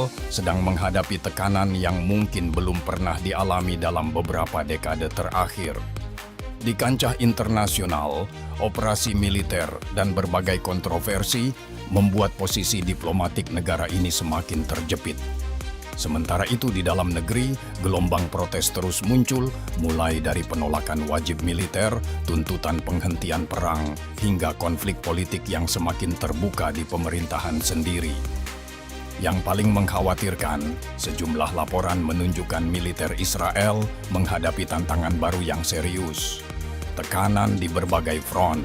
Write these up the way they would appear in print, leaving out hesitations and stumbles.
Israel sedang menghadapi tekanan yang mungkin belum pernah dialami dalam beberapa dekade terakhir. Di kancah internasional, operasi militer dan berbagai kontroversi membuat posisi diplomatik negara ini semakin terjepit. Sementara itu di dalam negeri, gelombang protes terus muncul, mulai dari penolakan wajib militer, tuntutan penghentian perang, hingga konflik politik yang semakin terbuka di pemerintahan sendiri. Yang paling mengkhawatirkan, sejumlah laporan menunjukkan militer Israel menghadapi tantangan baru yang serius. Tekanan di berbagai front,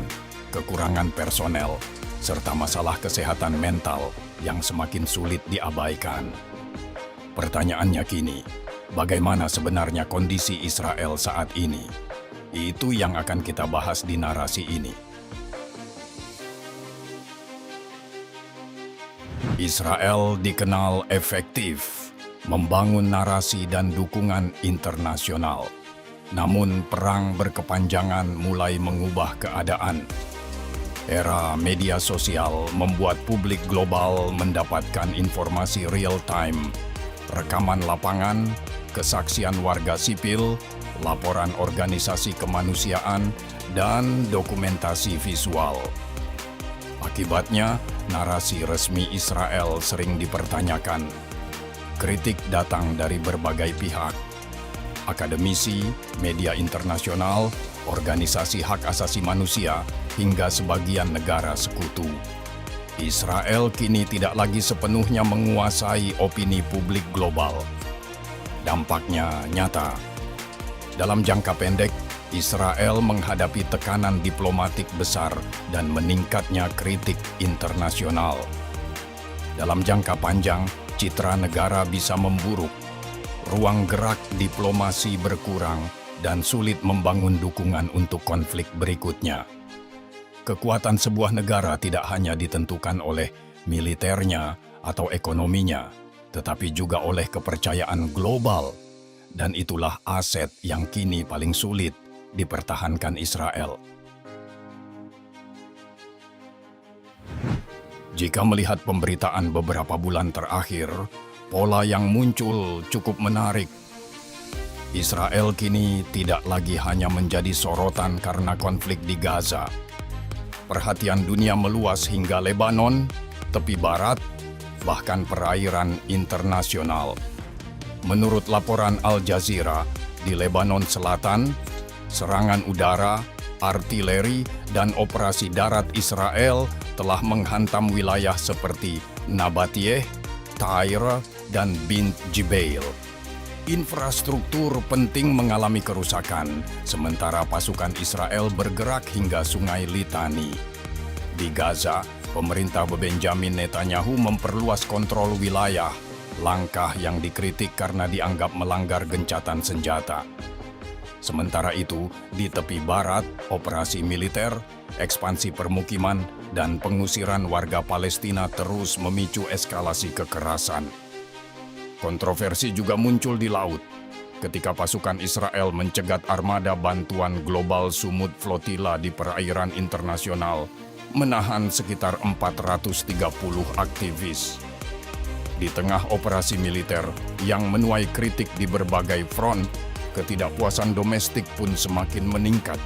kekurangan personel, serta masalah kesehatan mental yang semakin sulit diabaikan. Pertanyaannya kini, bagaimana sebenarnya kondisi Israel saat ini? Itu yang akan kita bahas di narasi ini. Israel dikenal efektif, membangun narasi dan dukungan internasional. Namun perang berkepanjangan mulai mengubah keadaan. Era media sosial membuat publik global mendapatkan informasi real-time, rekaman lapangan, kesaksian warga sipil, laporan organisasi kemanusiaan, dan dokumentasi visual. Akibatnya, narasi resmi Israel sering dipertanyakan. Kritik datang dari berbagai pihak. Akademisi, media internasional, organisasi hak asasi manusia, hingga sebagian negara sekutu. Israel kini tidak lagi sepenuhnya menguasai opini publik global. Dampaknya nyata. Dalam jangka pendek, Israel menghadapi tekanan diplomatik besar dan meningkatnya kritik internasional. Dalam jangka panjang, citra negara bisa memburuk. Ruang gerak diplomasi berkurang dan sulit membangun dukungan untuk konflik berikutnya. Kekuatan sebuah negara tidak hanya ditentukan oleh militernya atau ekonominya, tetapi juga oleh kepercayaan global. Dan itulah aset yang kini paling sulit dipertahankan Israel. Jika melihat pemberitaan beberapa bulan terakhir, pola yang muncul cukup menarik. Israel kini tidak lagi hanya menjadi sorotan karena konflik di Gaza. Perhatian dunia meluas hingga Lebanon, tepi barat, bahkan perairan internasional. Menurut laporan Al Jazeera, di Lebanon Selatan, serangan udara, artileri, dan operasi darat Israel telah menghantam wilayah seperti Nabatiyeh, Tyre, dan Bint Jibeil. Infrastruktur penting mengalami kerusakan, sementara pasukan Israel bergerak hingga Sungai Litani. Di Gaza, pemerintah Benjamin Netanyahu memperluas kontrol wilayah, langkah yang dikritik karena dianggap melanggar gencatan senjata. Sementara itu, di tepi barat, operasi militer, ekspansi permukiman, dan pengusiran warga Palestina terus memicu eskalasi kekerasan. Kontroversi juga muncul di laut, ketika pasukan Israel mencegat armada bantuan global Sumud Flotilla di perairan internasional, menahan sekitar 430 aktivis. Di tengah operasi militer yang menuai kritik di berbagai front, ketidakpuasan domestik pun semakin meningkat.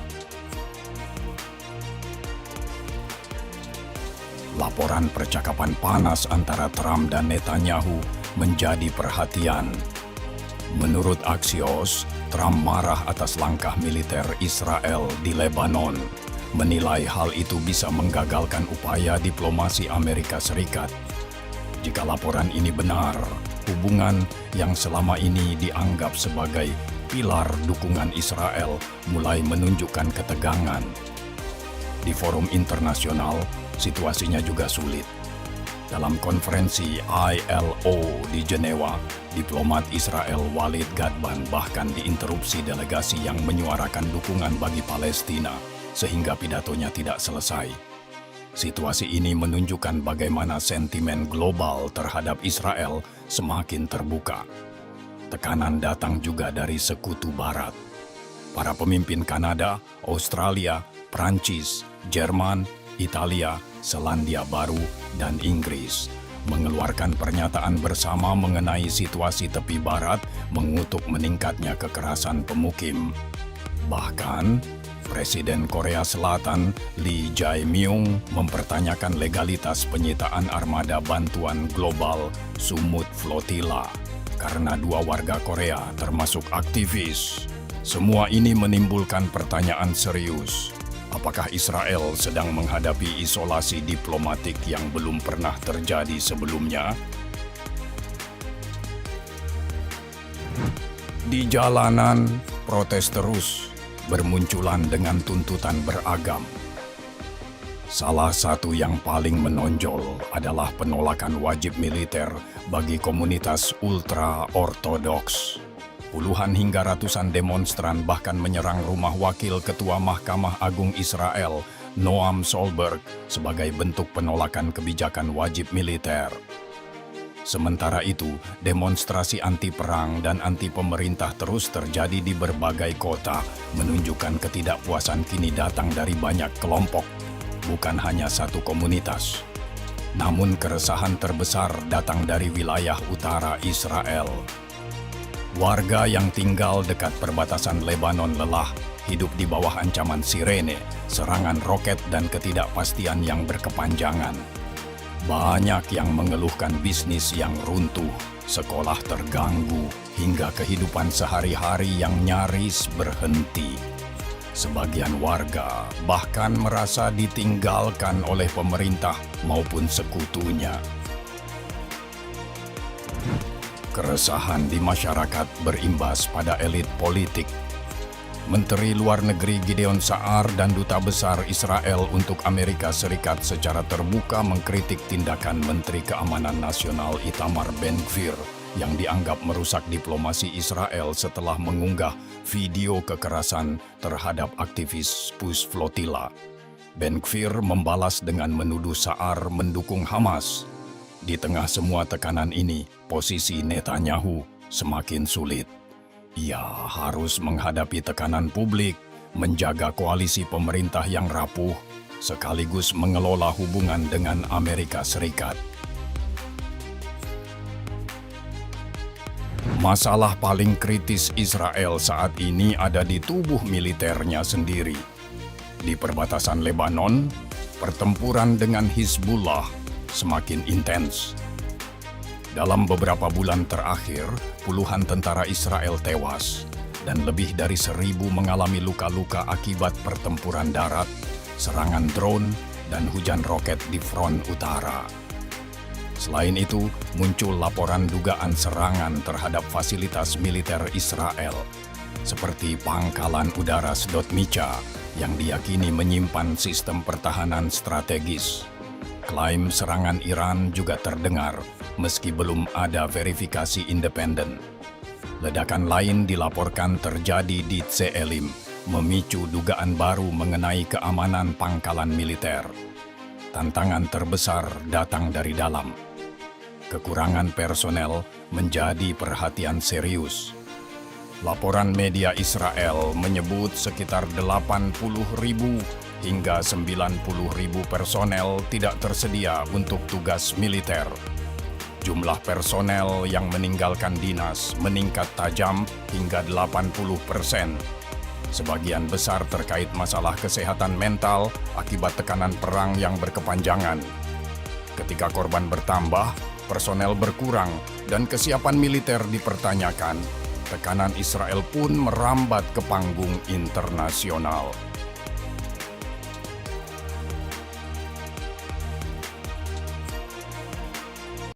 Laporan percakapan panas antara Trump dan Netanyahu menjadi perhatian. Menurut Axios, Trump marah atas langkah militer Israel di Lebanon, menilai hal itu bisa menggagalkan upaya diplomasi Amerika Serikat. Jika laporan ini benar, hubungan yang selama ini dianggap sebagai pilar dukungan Israel mulai menunjukkan ketegangan. Di forum internasional, situasinya juga sulit. Dalam konferensi ILO di Jenewa, diplomat Israel Walid Gadban bahkan diinterupsi delegasi yang menyuarakan dukungan bagi Palestina, sehingga pidatonya tidak selesai. Situasi ini menunjukkan bagaimana sentimen global terhadap Israel semakin terbuka. Tekanan datang juga dari sekutu barat. Para pemimpin Kanada, Australia, Prancis, Jerman, Italia, Selandia Baru, dan Inggris mengeluarkan pernyataan bersama mengenai situasi tepi barat mengutuk meningkatnya kekerasan pemukim. Bahkan, Presiden Korea Selatan Lee Jae-myung mempertanyakan legalitas penyitaan armada bantuan global Sumut Flotilla karena 2 warga Korea termasuk aktivis. Semua ini menimbulkan pertanyaan serius. Apakah Israel sedang menghadapi isolasi diplomatik yang belum pernah terjadi sebelumnya? Di jalanan, protes terus bermunculan dengan tuntutan beragam. Salah satu yang paling menonjol adalah penolakan wajib militer bagi komunitas ultra-ortodoks. Puluhan hingga ratusan demonstran bahkan menyerang rumah Wakil Ketua Mahkamah Agung Israel, Noam Solberg, sebagai bentuk penolakan kebijakan wajib militer. Sementara itu, demonstrasi anti-perang dan anti-pemerintah terus terjadi di berbagai kota, menunjukkan ketidakpuasan kini datang dari banyak kelompok, bukan hanya satu komunitas. Namun keresahan terbesar datang dari wilayah utara Israel. Warga yang tinggal dekat perbatasan Lebanon lelah, hidup di bawah ancaman sirene, serangan roket dan ketidakpastian yang berkepanjangan. Banyak yang mengeluhkan bisnis yang runtuh, sekolah terganggu, hingga kehidupan sehari-hari yang nyaris berhenti. Sebagian warga bahkan merasa ditinggalkan oleh pemerintah maupun sekutunya. Keresahan di masyarakat berimbas pada elit politik. Menteri Luar Negeri Gideon Sa'ar dan Duta Besar Israel untuk Amerika Serikat secara terbuka mengkritik tindakan Menteri Keamanan Nasional Itamar Ben-Gvir yang dianggap merusak diplomasi Israel setelah mengunggah video kekerasan terhadap aktivis Sumut Flotilla. Ben-Gvir membalas dengan menuduh Sa'ar mendukung Hamas. Di tengah semua tekanan ini, posisi Netanyahu semakin sulit. Ia harus menghadapi tekanan publik, menjaga koalisi pemerintah yang rapuh, sekaligus mengelola hubungan dengan Amerika Serikat. Masalah paling kritis Israel saat ini ada di tubuh militernya sendiri. Di perbatasan Lebanon, pertempuran dengan Hizbullah semakin intens. Dalam beberapa bulan terakhir, puluhan tentara Israel tewas dan lebih dari 1.000 mengalami luka-luka akibat pertempuran darat, serangan drone, dan hujan roket di front utara. Selain itu, muncul laporan dugaan serangan terhadap fasilitas militer Israel, seperti pangkalan udara Sdot Micha yang diyakini menyimpan sistem pertahanan strategis. Klaim serangan Iran juga terdengar, meski belum ada verifikasi independen. Ledakan lain dilaporkan terjadi di Tse'elim, memicu dugaan baru mengenai keamanan pangkalan militer. Tantangan terbesar datang dari dalam. Kekurangan personel menjadi perhatian serius. Laporan media Israel menyebut sekitar 80.000 hingga 90.000 personel tidak tersedia untuk tugas militer. Jumlah personel yang meninggalkan dinas meningkat tajam hingga 80%. Sebagian besar terkait masalah kesehatan mental akibat tekanan perang yang berkepanjangan. Ketika korban bertambah, personel berkurang, dan kesiapan militer dipertanyakan, tekanan Israel pun merambat ke panggung internasional.